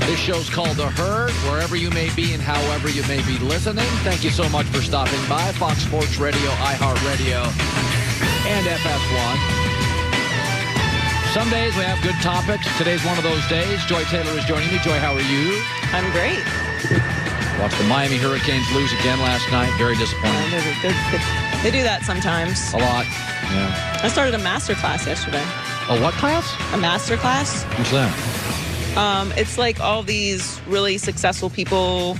This show's called The Herd, wherever you may be and however you may be listening. Thank you so much for stopping by. Fox Sports Radio, iHeartRadio, and FS1. Some days we have good topics. Today's one of those days. Joy Taylor is joining me. Joy, how are you? I'm great. Watched the Miami Hurricanes lose again last night. Very disappointing. They do that sometimes. A lot. Yeah. I started a master class yesterday. A what class? A master class. What's that? It's like all these really successful people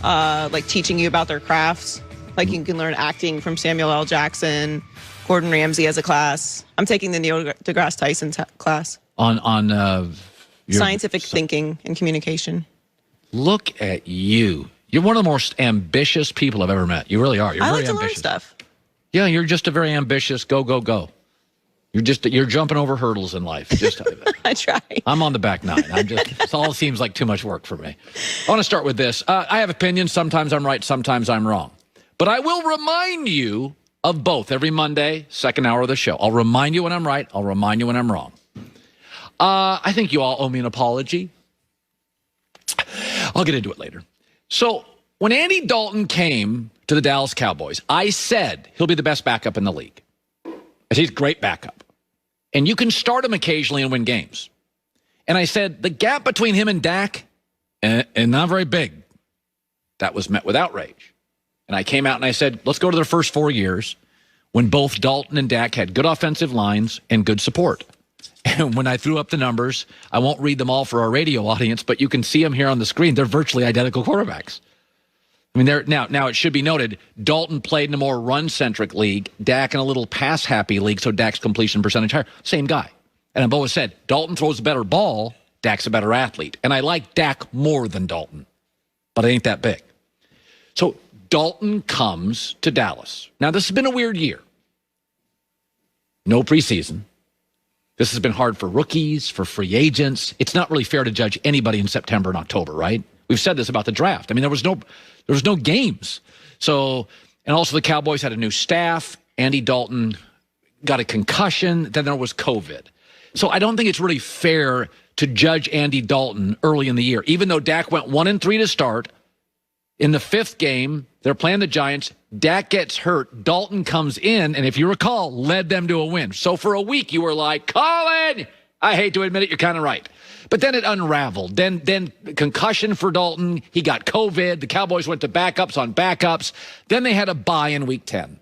like teaching you about their crafts. Like you can learn acting from Samuel L. Jackson. Gordon Ramsay as a class. I'm taking the Neil deGrasse Tyson class. On scientific thinking and communication. Look at you. You're one of the most ambitious people I've ever met. You really are. You're I very like to ambitious. learn stuff. Yeah, you're just a very ambitious go, go, go. You're jumping over hurdles in life. I try. I'm on the back nine. It all seems like too much work for me. I want to start with this. I have opinions. Sometimes I'm right. Sometimes I'm wrong. But I will remind you of both every Monday, second hour of the show. I'll remind you when I'm right. I'll remind you when I'm wrong. I think you all owe me an apology. I'll get into it later. So when Andy Dalton came to the Dallas Cowboys, I said he'll be the best backup in the league. He's a great backup. And you can start him occasionally and win games. And I said the gap between him and Dak, and not very big. That was met with outrage. And I came out and I said, let's go to their first 4 years when both Dalton and Dak had good offensive lines and good support. And when I threw up the numbers, I won't read them all for our radio audience, but you can see them here on the screen. They're virtually identical quarterbacks. I mean, now it should be noted, Dalton played in a more run-centric league, Dak in a little pass-happy league, so Dak's completion percentage higher. Same guy. And I've always said, Dalton throws a better ball, Dak's a better athlete. And I like Dak more than Dalton, but it ain't that big. So Dalton comes to Dallas. Now, this has been a weird year. No preseason. This has been hard for rookies, for free agents. It's not really fair to judge anybody in September and October, right? We've said this about the draft. I mean, there was no games. So, and also the Cowboys had a new staff. Andy Dalton got a concussion. Then there was COVID. So I don't think it's really fair to judge Andy Dalton early in the year. Even though Dak went 1-3 to start, in the fifth game, they're playing the Giants. Dak gets hurt. Dalton comes in, and if you recall, led them to a win. So for a week, you were like, Colin, I hate to admit it, you're kind of right. But then it unraveled. Then concussion for Dalton. He got COVID. The Cowboys went to backups on backups. Then they had a bye in week 10.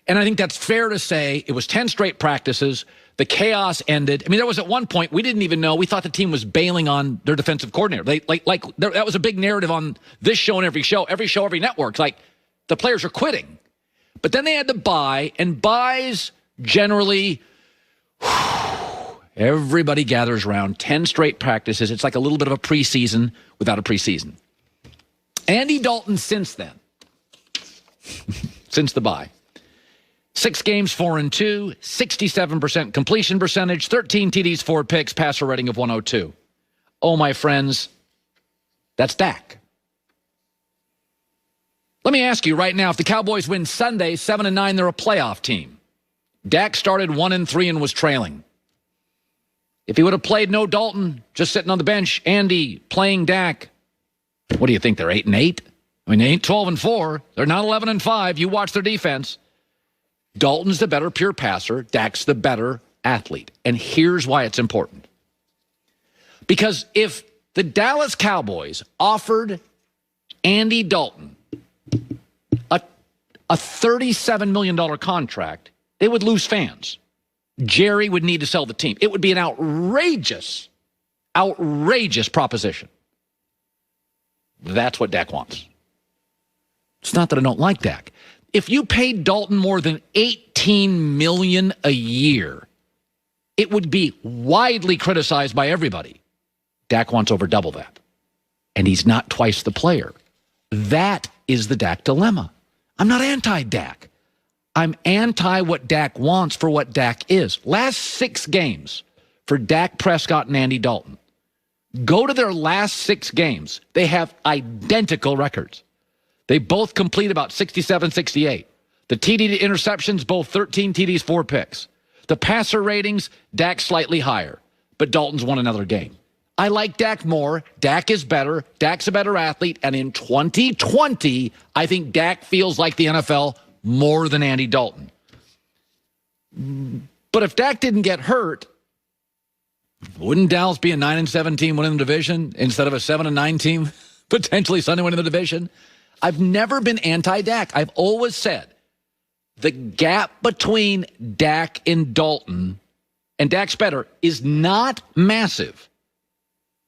And I think that's fair to say it was 10 straight practices. The chaos ended. I mean, there was at one point, we didn't even know. We thought the team was bailing on their defensive coordinator. That was a big narrative on this show and every show, every network. Like, the players are quitting. But then they had the bye, and byes generally, everybody gathers around. 10 straight practices. It's like a little bit of a preseason without a preseason. Andy Dalton since then, since the bye, 6 games, 4-2, 67% completion percentage, 13 TDs, 4 picks, passer rating of 102. Oh, my friends, that's Dak. Let me ask you right now, if the Cowboys win Sunday, 7-9, they're a playoff team. Dak started 1-3 and was trailing. If he would have played no Dalton, just sitting on the bench, Andy playing Dak, what do you think, they're 8-8? I mean, they ain't 12-4. They're not 11-5. You watch their defense. Dalton's the better pure passer. Dak's the better athlete. And here's why it's important. Because if the Dallas Cowboys offered Andy Dalton a $37 million contract, they would lose fans. Jerry would need to sell the team. It would be an outrageous proposition. That's what Dak wants. It's not that I don't like Dak. If you paid Dalton more than $18 million a year, it would be widely criticized by everybody. Dak wants over double that. And he's not twice the player. That is the Dak dilemma. I'm not anti-Dak. I'm anti what Dak wants for what Dak is. Last 6 games for Dak Prescott and Andy Dalton. Go to their last 6 games. They have identical records. They both complete about 67, 68. The TD to interceptions, both 13 TDs, 4 picks. The passer ratings, Dak slightly higher, but Dalton's won another game. I like Dak more. Dak is better. Dak's a better athlete. And in 2020, I think Dak feels like the NFL more than Andy Dalton. But if Dak didn't get hurt, wouldn't Dallas be a 9-7 team winning the division instead of a 7-9 team potentially Sunday winning the division? I've never been anti-Dak. I've always said the gap between Dak and Dalton, and Dak's better, is not massive.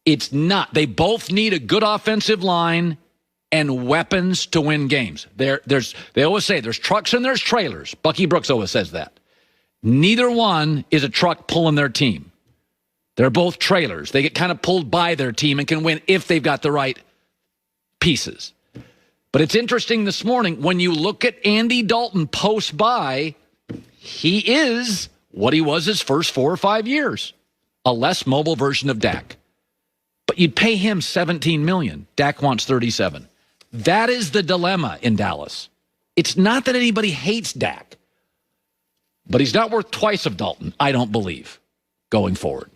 It's not. They both need a good offensive line and weapons to win games. They always say there's trucks and there's trailers. Bucky Brooks always says that. Neither one is a truck pulling their team. They're both trailers. They get kind of pulled by their team and can win if they've got the right pieces. But it's interesting this morning, when you look at Andy Dalton post-bye, he is what he was his first 4 or 5 years, a less mobile version of Dak. But you'd pay him $17 million. Dak wants $37. That is the dilemma in Dallas. It's not that anybody hates Dak, but he's not worth twice of Dalton, I don't believe, going forward.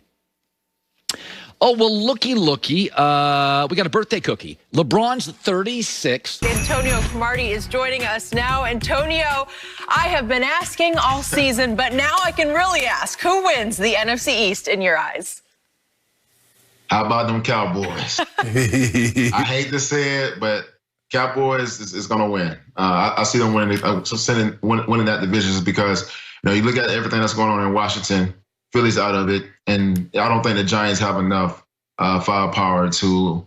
Oh, well, looky. We got a birthday cookie. LeBron's 36. Antonio Cromartie is joining us now. Antonio, I have been asking all season, but now I can really ask, who wins the NFC East in your eyes? How about them Cowboys? I hate to say it, but Cowboys is going to win. I see them winning that division just because, you look at everything that's going on in Washington, Philly's out of it, and I don't think the Giants have enough firepower to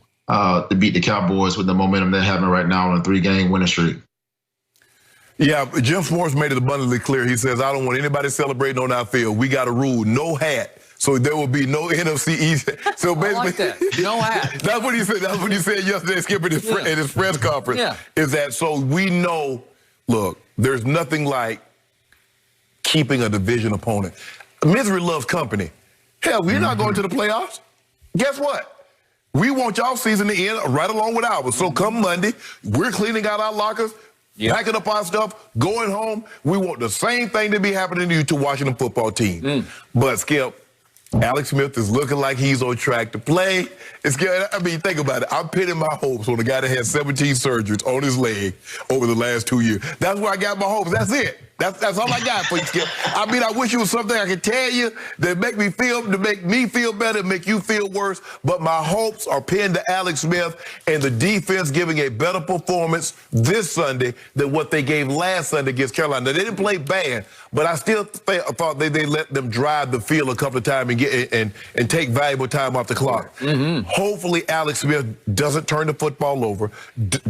beat the Cowboys with the momentum they're having right now on a 3-game winning streak. Yeah, Jim Schwartz made it abundantly clear. He says, I don't want anybody celebrating on our field. We got a rule, no hat. So there will be no NFC East. So basically, I like that. No hat. That's what he said. That's what he said yesterday, Skip, at his press conference. Yeah. Is that so we know, look, there's nothing like keeping a division opponent. Misery loves company. Hell, we're not going to the playoffs. Guess what? We want y'all season to end right along with ours. So come Monday, we're cleaning out our lockers, packing up our stuff, going home. We want the same thing to be happening to you to Washington football team. But Skip, Alex Smith is looking like he's on track to play. I mean, think about it. I'm pinning my hopes on a guy that had 17 surgeries on his leg over the last 2 years. That's where I got my hopes. That's it. That's all I got for you, Skip. I mean, I wish it was something I could tell you that make me feel better, make you feel worse. But my hopes are pinned to Alex Smith and the defense giving a better performance this Sunday than what they gave last Sunday against Carolina. Now, they didn't play bad, but I still thought they let them drive the field a couple of times and take valuable time off the clock. Hopefully, Alex Smith doesn't turn the football over,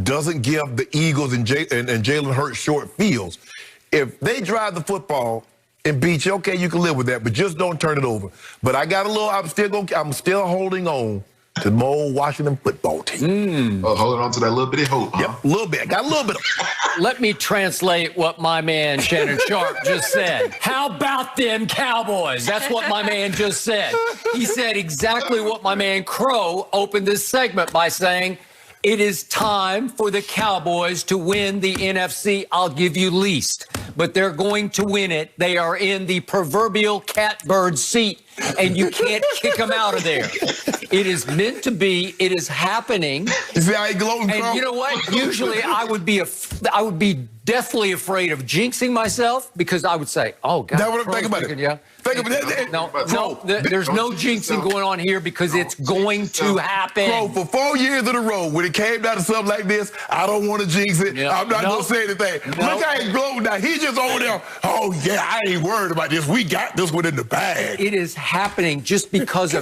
doesn't give the Eagles and Jalen Hurts short fields. If they drive the football and beat you, okay, you can live with that, but just don't turn it over. But I got I'm still holding on to the old Washington football team. Oh, holding on to that little bitty hope, huh? Yep, a little bit. Got a little bit. Let me translate what my man Shannon Sharp just said. How about them Cowboys? That's what my man just said. He said exactly what my man Crow opened this segment by saying, it is time for the Cowboys to win the NFC. I'll give you least, but they're going to win it. They are in the proverbial catbird seat, and you can't kick them out of there. It is meant to be. It is happening. You see how he gloating, and Crow? you know what? Usually I would be deathly afraid of jinxing myself because I would say, oh, God. That's what I'm thinking about it. Yeah. Think about that. No, there's no jinxing going on here because it's going to happen. Bro, for 4 years in a row, when it came down to something like this, I don't want to jinx it. I'm not going to say anything. Look how he's gloating now. He's just over there. Oh, yeah, I ain't worried about this. We got this one in the bag. It is happening just because of